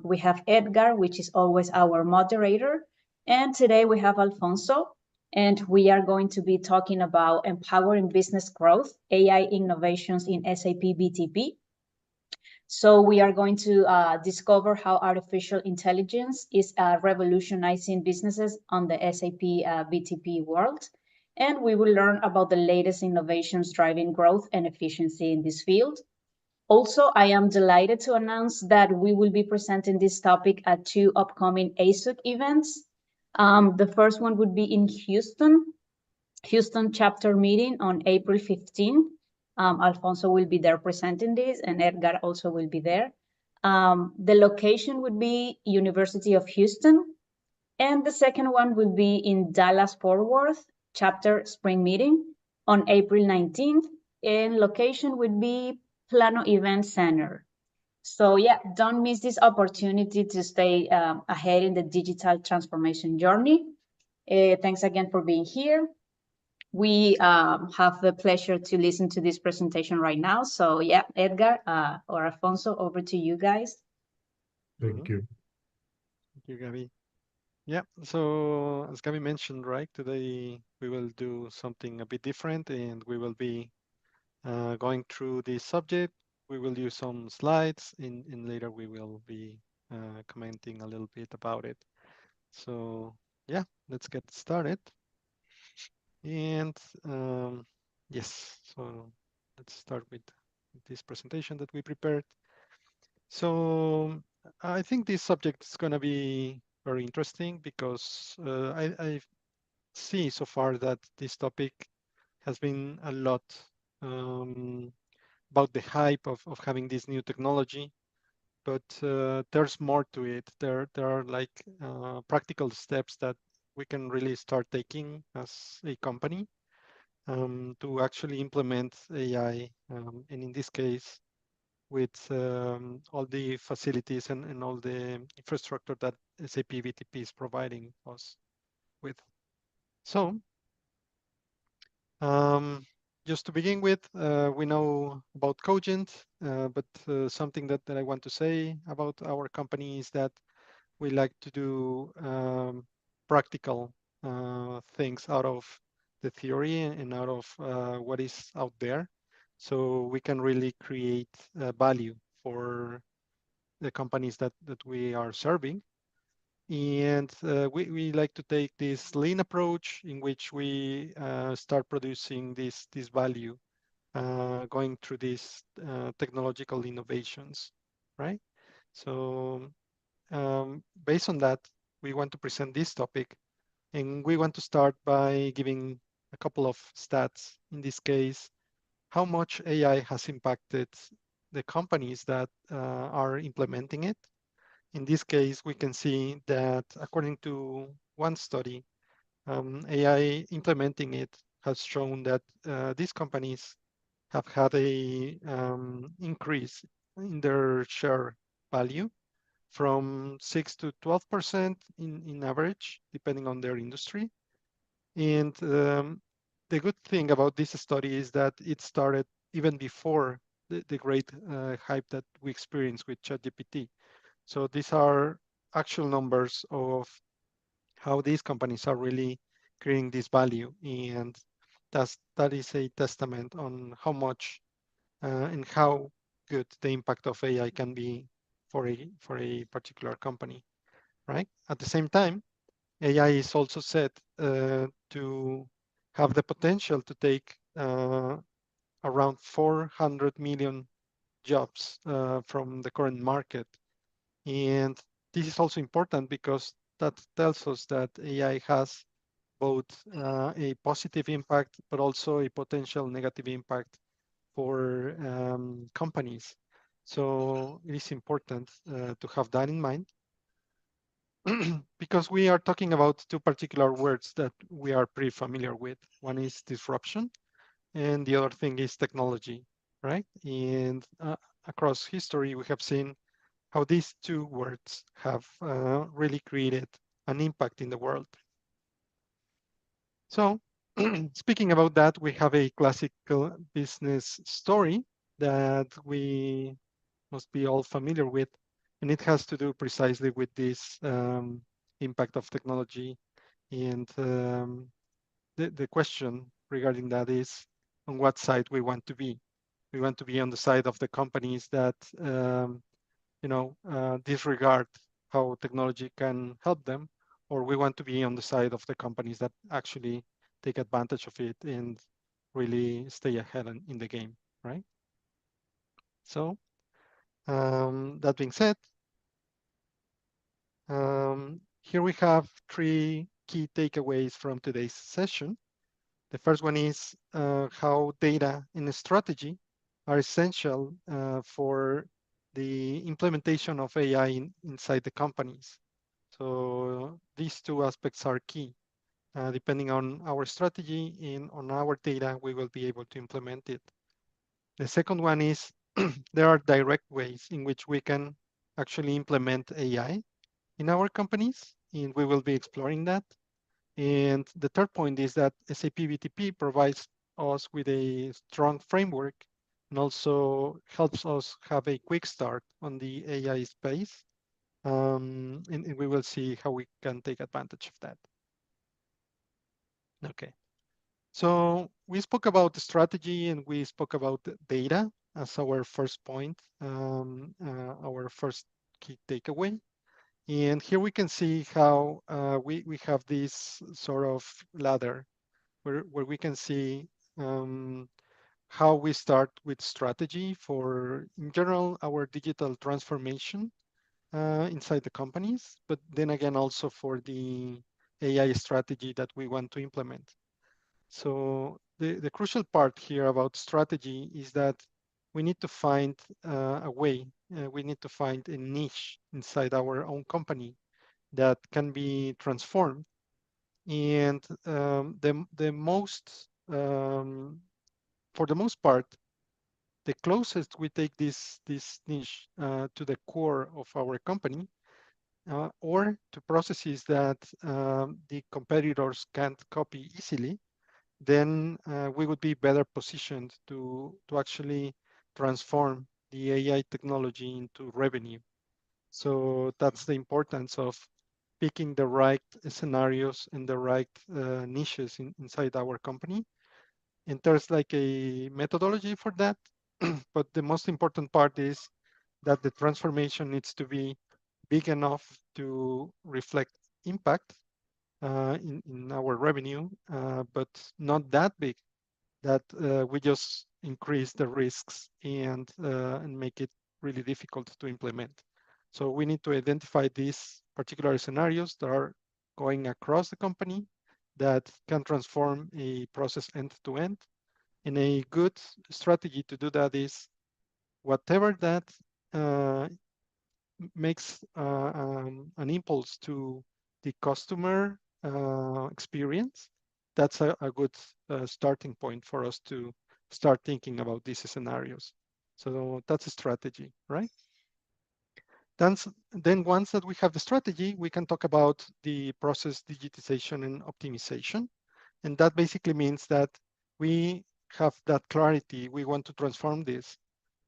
We have Edgar, which is always our moderator. And today we have Alfonso, and we are going to be talking about empowering business growth, AI innovations in SAP BTP. So we are going to discover how artificial intelligence is revolutionizing businesses on the SAP BTP world. And we will learn about the latest innovations driving growth and efficiency in this field. Also, I am delighted to announce that we will be presenting this topic at two upcoming ASUG events. The first one would be in Houston chapter meeting on April 15th. Alfonso will be there presenting this, and Edgar also will be there. The location would be University of Houston, and the second one will be in Dallas-Fort Worth chapter spring meeting on April 19th, and location would be Plano Event Center. So yeah, don't miss this opportunity to stay ahead in the digital transformation journey. Thanks again for being here. We have the pleasure to listen to this presentation right now. So yeah, Edgar or Alfonso, over to you guys. Thank you. Thank you, Gabby. Yeah, so as Gabby mentioned, right, today we will do something a bit different and we will be going through this subject. We will use some slides and later we will be commenting a little bit about it. So yeah, let's get started. And yes, so let's start with this presentation that we prepared. So I think this subject is going to be very interesting because I see so far that this topic has been a lot about the hype of having this new technology, but there's more to it. There are like practical steps that we can really start taking as a company to actually implement AI, and in this case, with all the facilities and all the infrastructure that SAP BTP is providing us with. So, just to begin with, we know about Cogent, but something that I want to say about our company is that we like to do practical things out of the theory and out of what is out there. So we can really create value for the companies that we are serving. And we like to take this lean approach in which we start producing this value, going through these technological innovations, right? So based on that, we want to present this topic, and we want to start by giving a couple of stats. In this case, how much AI has impacted the companies that are implementing it. In this case, we can see that according to one study, AI implementing it has shown that these companies have had a increase in their share value from 6 to 12% in average, depending on their industry. And the good thing about this study is that it started even before the great hype that we experienced with ChatGPT. So these are actual numbers of how these companies are really creating this value. And that is a testament on how much and how good the impact of AI can be for a particular company, right? At the same time, AI is also set to have the potential to take around 400 million jobs from the current market. And this is also important because that tells us that AI has both a positive impact, but also a potential negative impact for companies. So it is important to have that in mind because we are talking about two particular words that we are pretty familiar with. One is disruption, and the other thing is technology, right? And across history, we have seen how these two words have really created an impact in the world. So speaking about that, we have a classical business story that we must be all familiar with. And it has to do precisely with this impact of technology. And the question regarding that is on what side we want to be. We want to be on the side of the companies that disregard how technology can help them, or we want to be on the side of the companies that actually take advantage of it and really stay ahead in the game, right? So that being said, here we have 3 key takeaways from today's session. The first one is how data and strategy are essential for the implementation of AI inside the companies. So these 2 aspects are key. Depending on our strategy and on our data, we will be able to implement it. The second one is there are direct ways in which we can actually implement AI in our companies, and we will be exploring that. And the third point is that SAP BTP provides us with a strong framework and also helps us have a quick start on the AI space. And we will see how we can take advantage of that. Okay. So we spoke about the strategy and we spoke about the data as our first point, our first key takeaway. And here we can see how we have this sort of ladder where we can see how we start with strategy for, in general, our digital transformation inside the companies, but then again, also for the AI strategy that we want to implement. So the crucial part here about strategy is that we need to find a way, we need to find a niche inside our own company that can be transformed. And the most, for the most part, the closest we take this niche to the core of our company or to processes that the competitors can't copy easily, then we would be better positioned to actually transform the AI technology into revenue. So that's the importance of picking the right scenarios and the right niches inside our company. And there's like a methodology for that. But the most important part is that the transformation needs to be big enough to reflect impact in our revenue, but not that big that we just increase the risks and make it really difficult to implement. So we need to identify these particular scenarios that are going across the company that can transform a process end to end. And a good strategy to do that is whatever that makes an impulse to the customer experience, that's a good starting point for us to start thinking about these scenarios. So that's a strategy, right? Then once that we have the strategy, we can talk about the process digitization and optimization. And that basically means that we have that clarity. We want to transform this.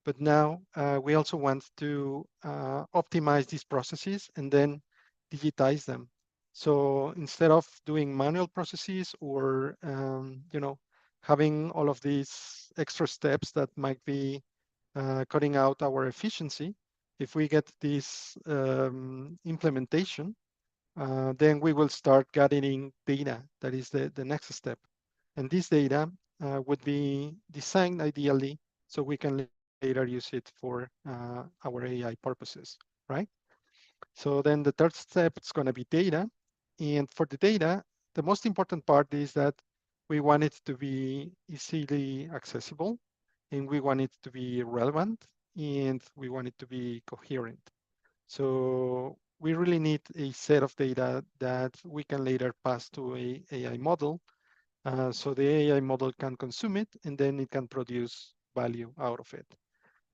But now we also want to optimize these processes and then digitize them. So instead of doing manual processes or having all of these extra steps that might be cutting out our efficiency, if we get this implementation, then we will start gathering data. That is the next step. And this data would be designed ideally so we can later use it for our AI purposes, right? So then the third step is going to be data. And for the data, the most important part is that we want it to be easily accessible, and we want it to be relevant, and we want it to be coherent. So we really need a set of data that we can later pass to a AI model. So the AI model can consume it, and then it can produce value out of it.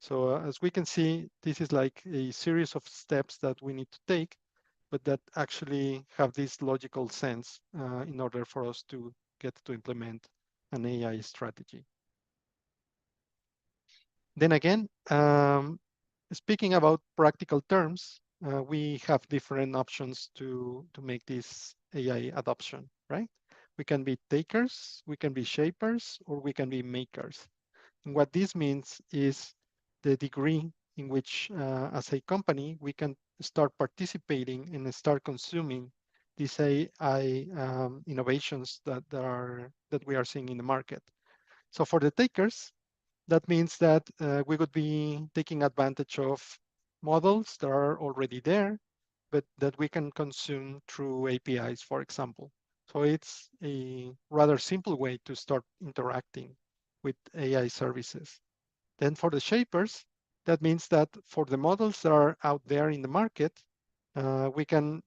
So as we can see, this is like a series of steps that we need to take, but that actually have this logical sense in order for us to get to implement an AI strategy. Then again, speaking about practical terms, we have different options to make this AI adoption, right? We can be takers, we can be shapers, or we can be makers. And what this means is the degree in which, as a company, we can start participating and start consuming these AI innovations that we are seeing in the market. So for the takers, that means that we would be taking advantage of models that are already there, but that we can consume through APIs, for example. So it's a rather simple way to start interacting with AI services. Then for the shapers, that means that for the models that are out there in the market, we can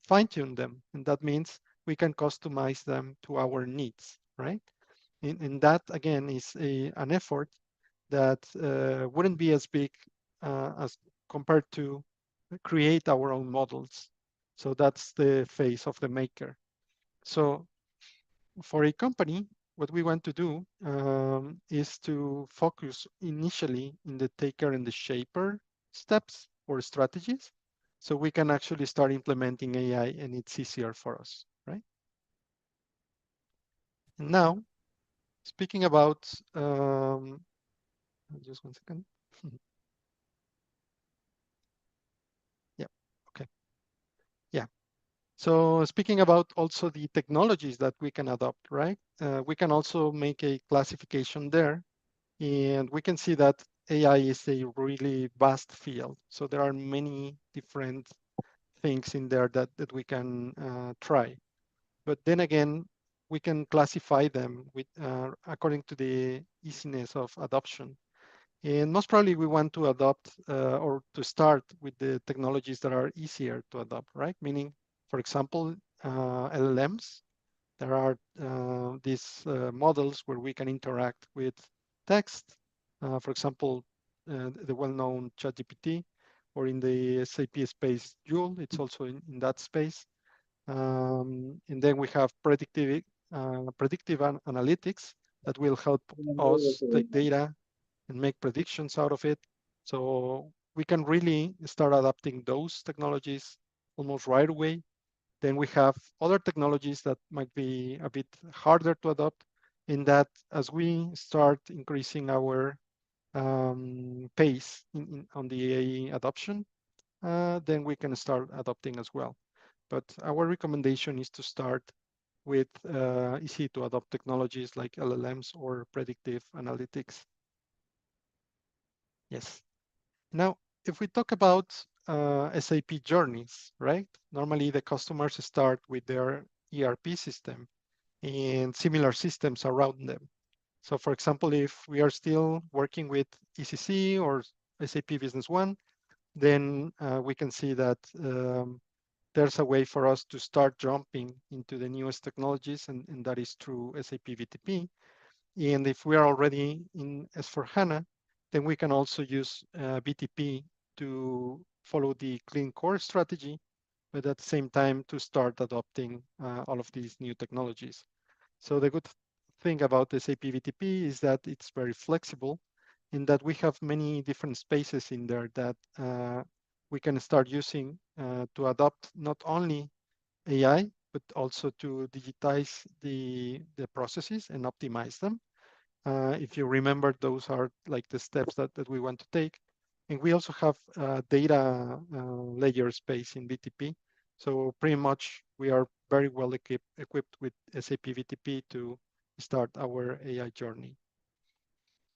fine-tune them. And that means we can customize them to our needs, right? And that, again, is an effort that wouldn't be as big as compared to create our own models. So that's the phase of the maker. So for a company, what we want to do is to focus initially in the taker and the shaper steps or strategies, so we can actually start implementing AI and it's easier for us, right? And now, speaking about, just one second. Yeah, okay. Yeah. So speaking about also the technologies that we can adopt, right? We can also make a classification there, and we can see that AI is a really vast field. So there are many different things in there that we can try. But then again, we can classify them with according to the easiness of adoption. And most probably we want to adopt or to start with the technologies that are easier to adopt, right? Meaning, for example, LLMs. There are these models where we can interact with text. For example, the well-known ChatGPT, or in the SAP space, Joule, it's also in that space. And then we have predictive analytics that will help us take data and make predictions out of it. So we can really start adapting those technologies almost right away. Then we have other technologies that might be a bit harder to adopt, in that as we start increasing our pace on the AI adoption, then we can start adopting as well. But our recommendation is to start with easy to adopt technologies like LLMs or predictive analytics. Yes. Now, if we talk about SAP journeys, right? Normally the customers start with their ERP system and similar systems around them. So for example, if we are still working with ECC or SAP Business One, then we can see that there's a way for us to start jumping into the newest technologies, and that is through SAP BTP. And if we are already in S4HANA, then we can also use BTP to follow the clean core strategy, but at the same time to start adopting all of these new technologies. So the good thing about SAP BTP is that it's very flexible, in that we have many different spaces in there that we can start using to adopt not only AI, but also to digitize the processes and optimize them. If you remember, those are like the steps that we want to take. And we also have data layer space in BTP. So pretty much we are very well equipped with SAP BTP to start our AI journey.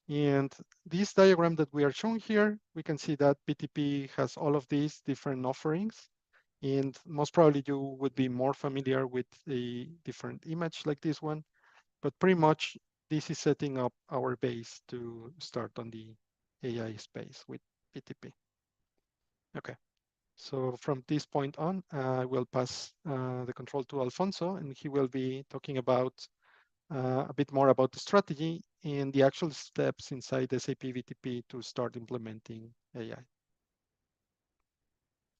And this diagram that we are showing here, we can see that BTP has all of these different offerings. And most probably you would be more familiar with a different image like this one. But pretty much this is setting up our base to start on the AI space with BTP. Okay, so from this point on, I will pass the control to Alfonso, and he will be talking about a bit more about the strategy and the actual steps inside SAP BTP to start implementing AI.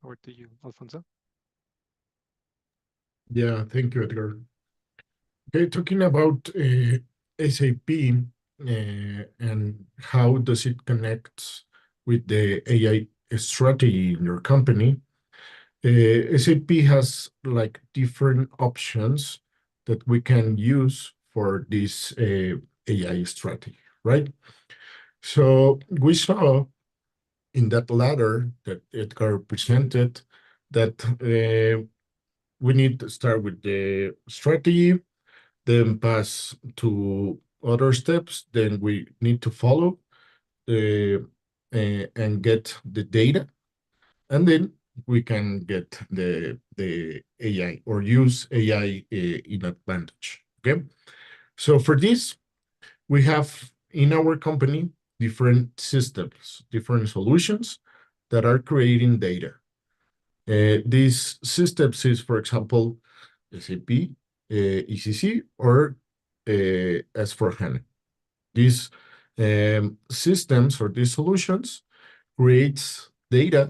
Over to you, Alfonso. Yeah, thank you, Edgar. Okay, talking about SAP and how does it connect with the AI strategy in your company, SAP has like different options that we can use for this AI strategy, right? So we saw in that ladder that Edgar presented that we need to start with the strategy, then pass to other steps, then we need to follow and get the data, and then we can get the AI or use AI in advantage. Okay, so for this, we have in our company different systems, different solutions that are creating data. These systems is, for example, SAP, ECC, or S/4HANA. These systems or these solutions creates data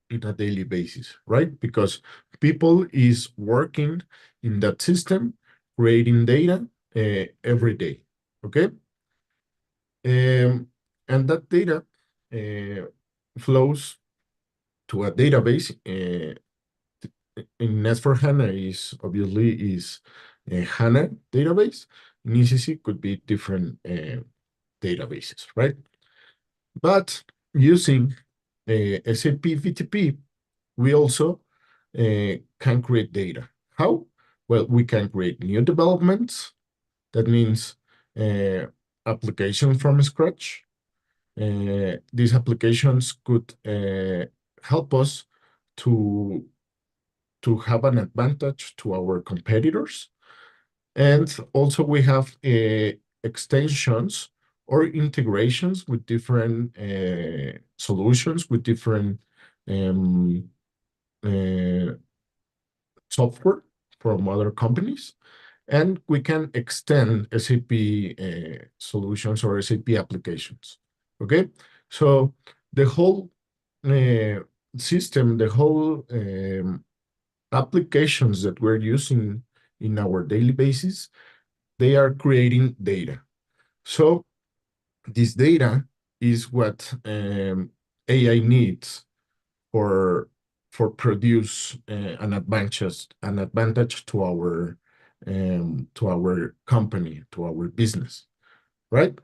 in a daily basis, right? Because people is working in that system, creating data every day, okay? And that data flows to a database. In S/4HANA is obviously is a HANA database. In ECC could be different databases, right? But using SAP BTP, we also can create data. How? Well, we can create new developments. That means application from scratch. These applications could help us to have an advantage to our competitors. And also we have extensions or integrations with different solutions, with different software from other companies. And we can extend SAP solutions or SAP applications. Okay, so the whole system, the whole applications that we're using in our daily basis, they are creating data. So this data is what AI needs for produce an advantage to our company, to our business, right?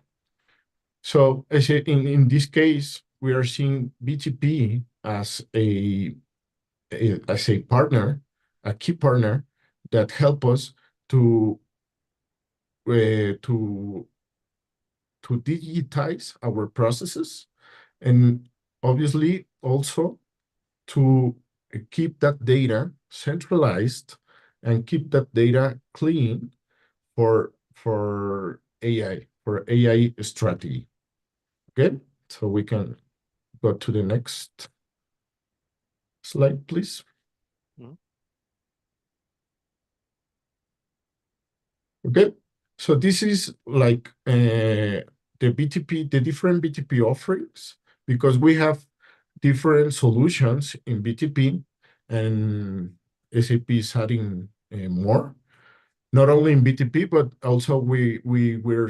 So as in this case, we are seeing BTP as a partner, a key partner that help us to digitize our processes, and obviously also to keep that data centralized and keep that data clean for AI strategy. Okay, so we can go to the next slide, please. Okay, so this is like the BTP, the different BTP offerings, because we have different solutions in BTP, and SAP is adding more, not only in BTP, but also we will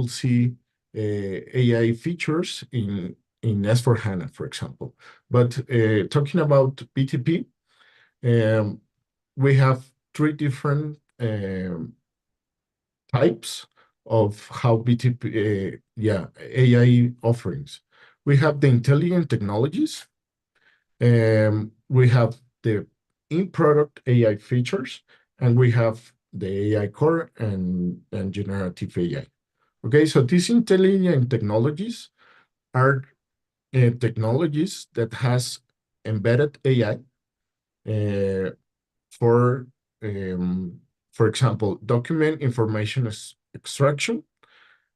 see AI features in S/4HANA, for example. But talking about BTP, we have three different types of how BTP, AI offerings. We have the intelligent technologies, we have the in-product AI features, and we have the AI core and generative AI. Okay, so these intelligent technologies are technologies that has embedded AI for example, document information extraction,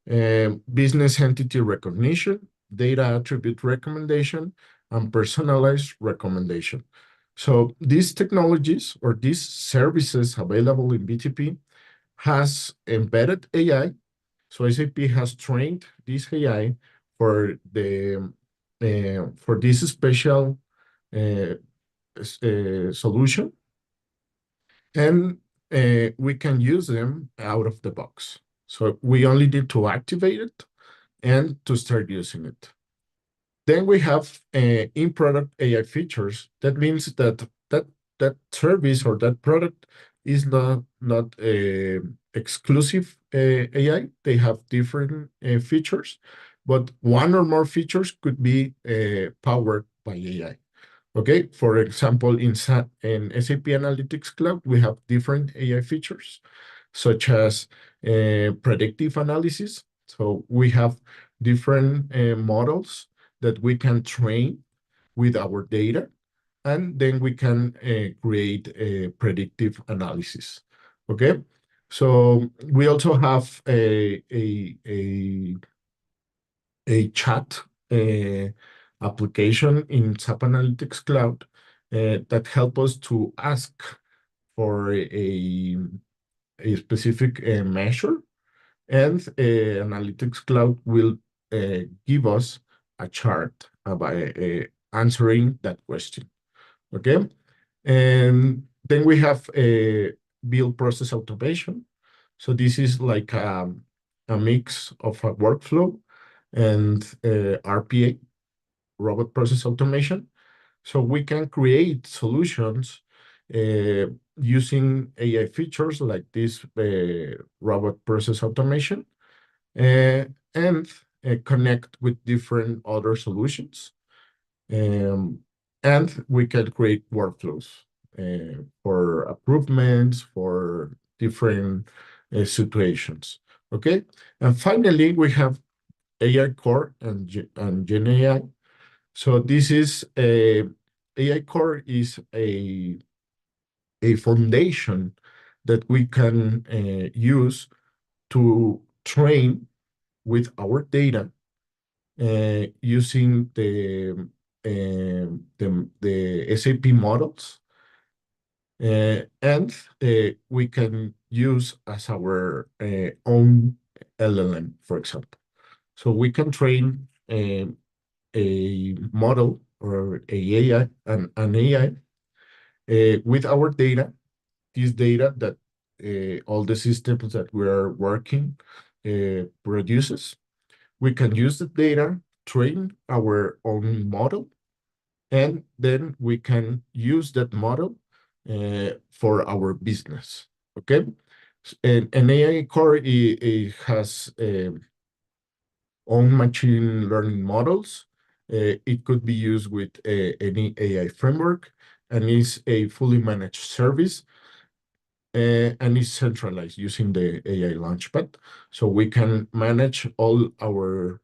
business entity recognition, data attribute recommendation, and personalized recommendation. So these technologies or these services available in BTP has embedded AI. So SAP has trained this AI for this special solution, and we can use them out of the box. So we only need to activate it and to start using it. Then we have in-product AI features. That means that that service or that product is not exclusive AI. They have different features, but one or more features could be powered by AI. Okay, for example, in SAP Analytics Cloud, we have different AI features, such as predictive analysis. So we have different models that we can train with our data, and then we can create a predictive analysis. Okay, so we also have a chat application in SAP Analytics Cloud that help us to ask for a specific measure, and Analytics Cloud will give us a chart about answering that question. Okay, and then we have a build process automation. So this is like a mix of a workflow and RPA, robot process automation. So we can create solutions using AI features like this robot process automation and connect with different other solutions. And we can create workflows for improvements, for different situations. Okay. And finally, we have AI Core and Gen AI. So this is AI Core is a foundation that we can use to train with our data using the SAP models, and we can use as our own LLM, for example. So we can train a model or an AI with our data, this data that all the systems that we are working produces. We can use the data, train our own model, and then we can use that model for our business. Okay, and an AI core it has own machine learning models. It could be used with any AI framework, and is a fully managed service, and is centralized using the AI Launchpad. So we can manage all our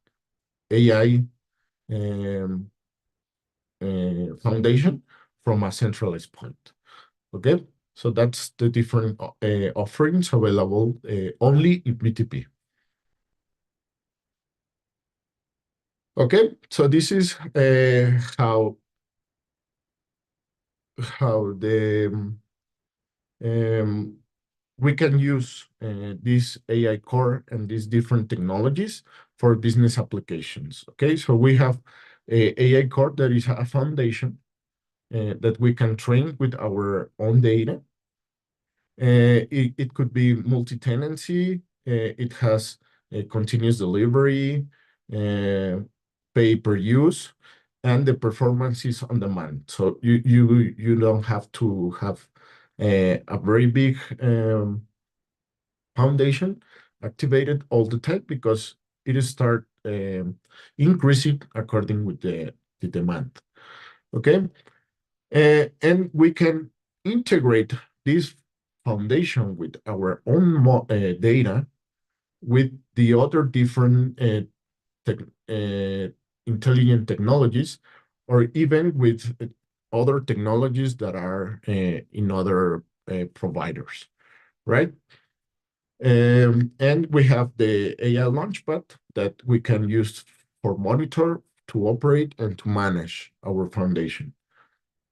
AI foundation from a centralized point. Okay, so that's the different offerings available only in BTP. Okay, so this is how we can use this AI core and these different technologies for business applications. Okay, so we have a AI core that is a foundation that we can train with our own data. It could be multi-tenancy. It has a continuous delivery, pay per use, and the performance is on demand. So you don't have to have a very big foundation activated all the time, because it start increasing according with the demand. Okay, and we can integrate this foundation with our own data with the other different intelligent technologies, or even with other technologies that are in other providers, right? And we have the AI Launchpad that we can use for monitor, to operate, and to manage our foundation.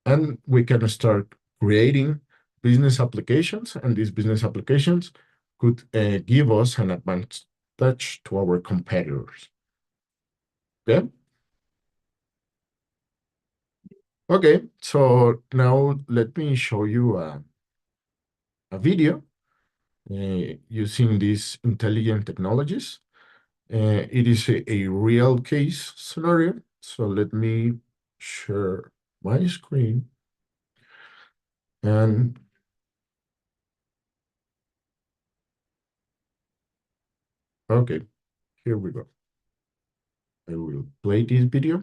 And we can start creating business applications, and these business applications could give us an advantage to our competitors. Okay? Okay, so now let me show you a video using these intelligent technologies. It is a real case scenario So let me share my screen. And okay, here we go. I will play this video.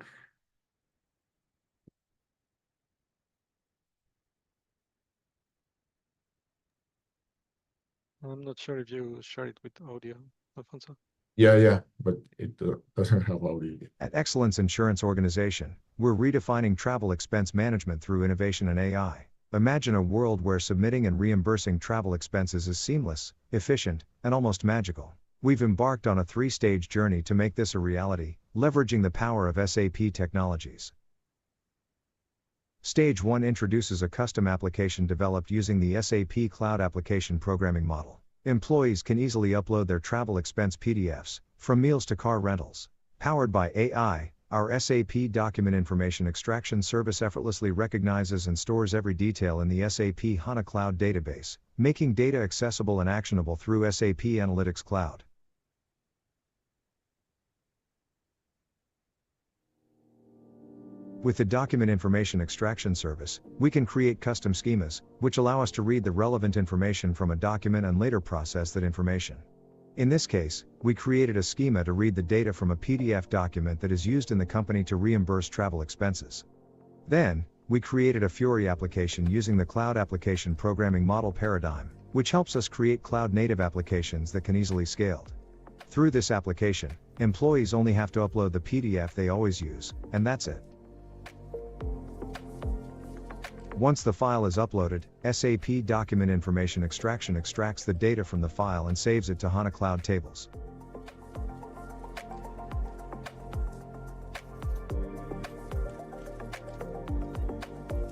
I'm not sure if you share it with audio, Alfonso. Yeah, but it doesn't have audio. At Excellence Insurance Organization, we're redefining travel expense management through innovation and AI. Imagine a world where submitting and reimbursing travel expenses is seamless, efficient, and almost magical. We've embarked on a 3-stage journey to make this a reality, leveraging the power of SAP technologies. Stage 1 introduces a custom application developed using the SAP Cloud Application Programming Model. Employees can easily upload their travel expense PDFs, from meals to car rentals. Powered by AI, our SAP Document Information Extraction Service effortlessly recognizes and stores every detail in the SAP HANA Cloud database, making data accessible and actionable through SAP Analytics Cloud. With the Document Information Extraction Service, we can create custom schemas, which allow us to read the relevant information from a document and later process that information. In this case, we created a schema to read the data from a PDF document that is used in the company to reimburse travel expenses. Then, we created a Fiori application using the Cloud Application Programming Model paradigm, which helps us create cloud-native applications that can easily be scaled. Through this application, employees only have to upload the PDF they always use, and that's it. Once the file is uploaded, SAP Document Information Extraction extracts the data from the file and saves it to HANA Cloud Tables.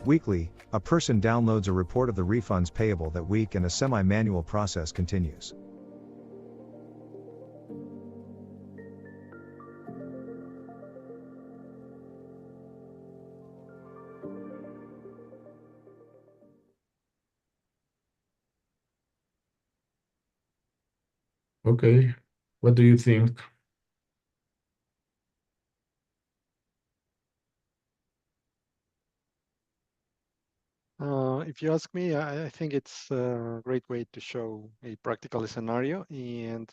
Weekly, a person downloads a report of the refunds payable that week and a semi-manual process continues. Okay, what do you think? If you ask me, I think it's a great way to show a practical scenario, and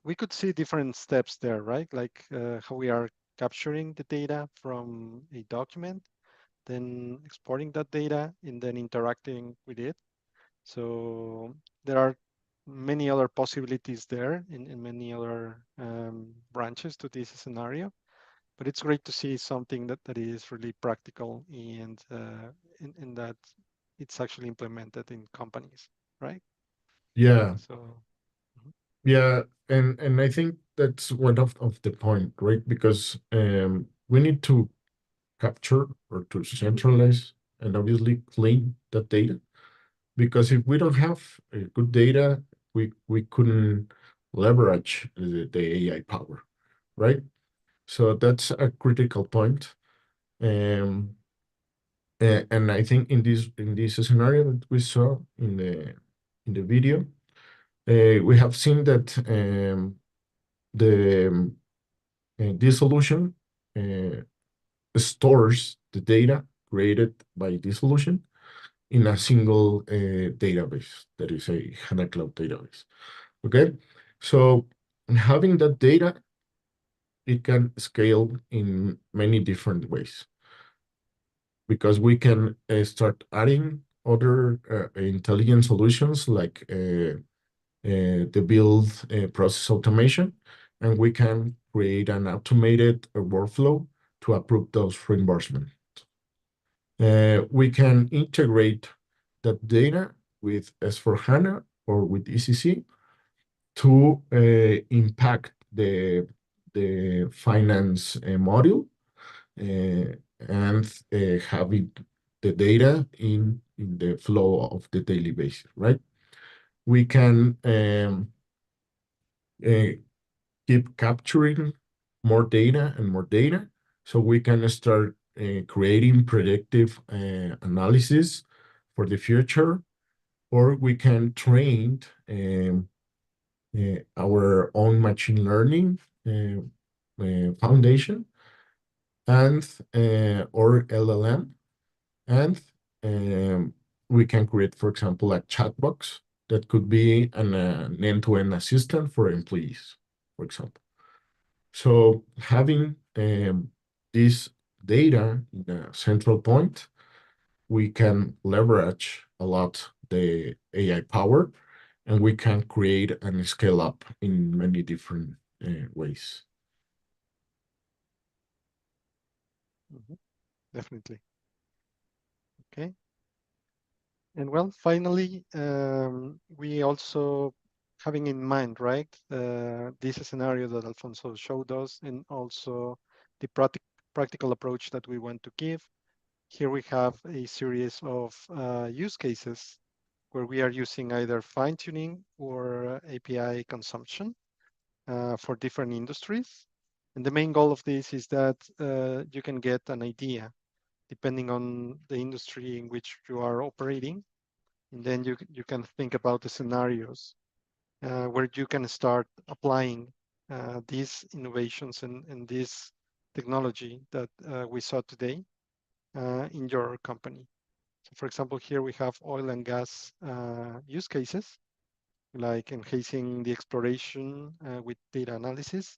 we could see different steps there, right? Like how we are capturing the data from a document, then exporting that data, and then interacting with it. So there are many other possibilities there in many other branches to this scenario. But it's great to see something that is really practical and in that it's actually implemented in companies, right? Yeah, So yeah, and I think that's one of the point, right? Because we need to capture or to centralize and obviously clean that data. Because if we don't have good data, we couldn't leverage the AI power, right? So that's a critical point. Um, and I think in this scenario that we saw in the video, we have seen that the this solution stores the data created by this solution in a single database that is a HANA Cloud database. Okay, so having that data, it can scale in many different ways because we can start adding other intelligent solutions like the build process automation, and we can create an automated workflow to approve those reimbursements. We can integrate that data with S/4HANA or with ECC to impact the finance module and having the data in the flow of the daily basis, right? We can keep capturing more data and more data, so we can start creating predictive analysis for the future, or we can train our own machine learning foundation and or LLM, and we can create, for example, a chat box that could be an end-to-end assistant for employees, for example. So having this data in a central point, we can leverage a lot the AI power, and we can create and scale up in many different ways. Definitely. Okay. And well, finally, we also having in mind, right, this scenario that Alfonso showed us, and also the practical approach that we want to give. Here we have a series of use cases where we are using either fine-tuning or API consumption for different industries. And the main goal of this is that you can get an idea depending on the industry in which you are operating. And then you can think about the scenarios where you can start applying these innovations and this technology that we saw today in your company. So for example, here we have oil and gas use cases, like enhancing the exploration with data analysis,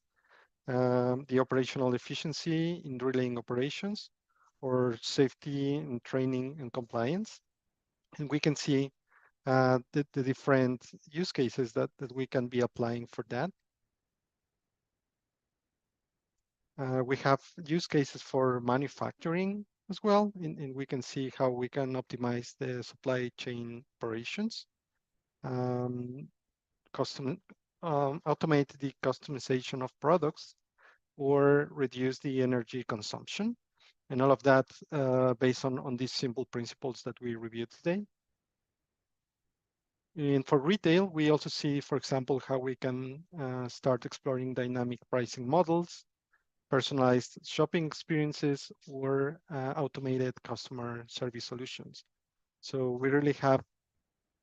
the operational efficiency in drilling operations, or safety and training and compliance. And we can see the different use cases that we can be applying for that. We have use cases for manufacturing as well, and we can see how we can optimize the supply chain operations, automate the customization of products, or reduce the energy consumption. And all of that based on these simple principles that we reviewed today. And for retail, we also see, for example, how we can start exploring dynamic pricing models, personalized shopping experiences, or automated customer service solutions. So we really have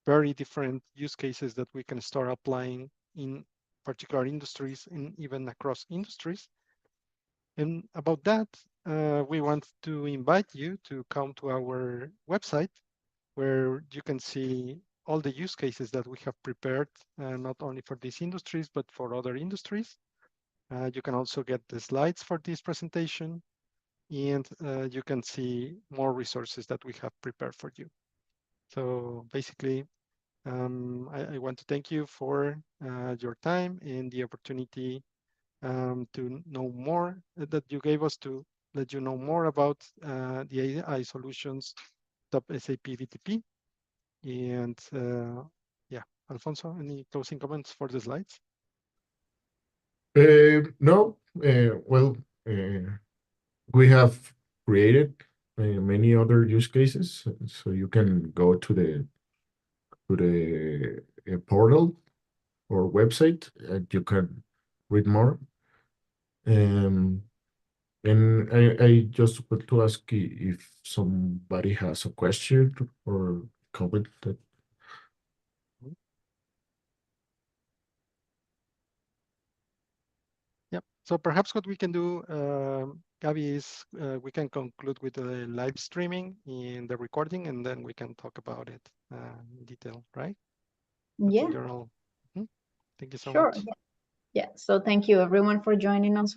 very different use cases that we can start applying in particular industries and even across industries. And about that, we want to invite you to come to our website, where you can see all the use cases that we have prepared, not only for these industries, but for other industries. You can also get the slides for this presentation, and you can see more resources that we have prepared for you. So basically, I want to thank you for your time and the opportunity to know more that you gave us to let you know more about the AI solutions of SAP BTP. And yeah, Alfonso, any closing comments for the slides? No, well, we have created many other use cases, so you can go to the portal or website, and you can read more. And I just want to ask if somebody has a question or comment that. Yeah, so perhaps what we can do, Gabby, is we can conclude with the live streaming in the recording, and then we can talk about it in detail, right? Yeah. In general. Thank you so Sure. much. Yeah. So thank you everyone for joining us